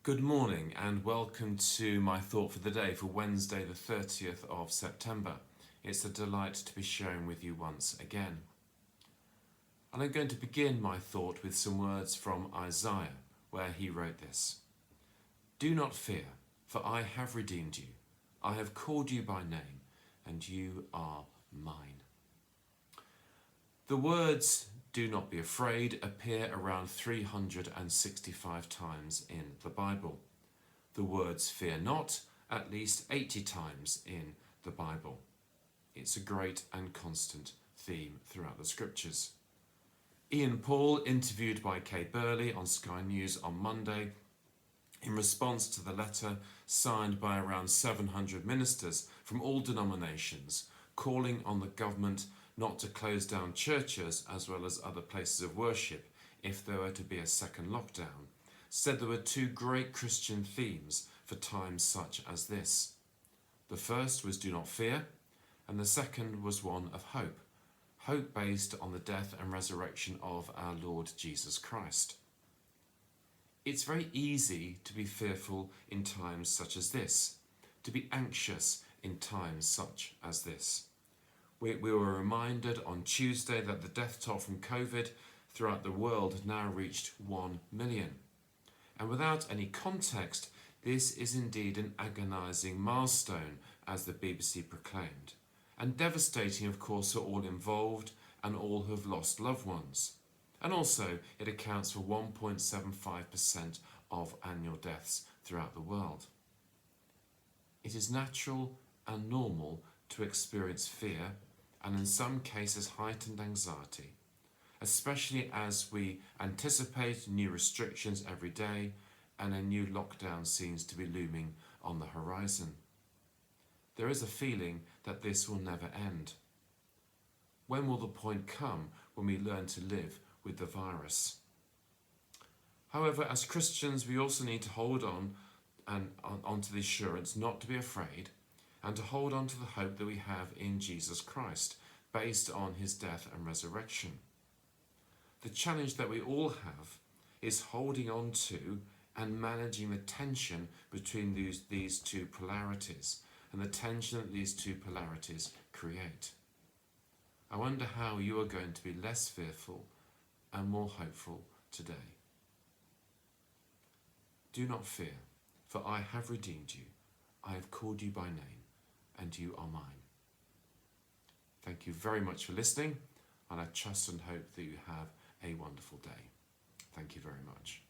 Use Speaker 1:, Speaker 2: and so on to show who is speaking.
Speaker 1: Good morning and welcome to my thought for the day for Wednesday the 30th of September. It's a delight to be sharing with you once again. And I'm going to begin my thought with some words from Isaiah, where he wrote this. Do not fear, for I have redeemed you. I have called you by name, and you are mine. The words "do not be afraid" appear around 365 times in the Bible. The words "fear not" at least 80 times in the Bible. It's a great and constant theme throughout the scriptures. Ian Paul, interviewed by Kay Burley on Sky News on Monday, in response to the letter signed by around 700 ministers from all denominations, calling on the government not to close down churches as well as other places of worship if there were to be a second lockdown, said there were two great Christian themes for times such as this. The first was do not fear, and the second was one of hope, hope based on the death and resurrection of our Lord Jesus Christ. It's very easy to be fearful in times such as this, to be anxious in times such as this. We were reminded on Tuesday that the death toll from COVID throughout the world has now reached 1 million. And without any context, this is indeed an agonising milestone, as the BBC proclaimed, and devastating, of course, for all involved and all who have lost loved ones. And also, it accounts for 1.75% of annual deaths throughout the world. It is natural and normal to experience fear, and in some cases heightened anxiety, especially as we anticipate new restrictions every day and a new lockdown seems to be looming on the horizon. There is a feeling that this will never end. When will the point come when we learn to live with the virus? However, as Christians, we also need to hold on to the assurance not to be afraid, and to hold on to the hope that we have in Jesus Christ, based on his death and resurrection. The challenge that we all have is holding on to and managing the tension between these two polarities, and the tension that these two polarities create. I wonder how you are going to be less fearful and more hopeful today. Do not fear, for I have redeemed you. I have called you by name, and you are mine. Thank you very much for listening, and I trust and hope that you have a wonderful day. Thank you very much.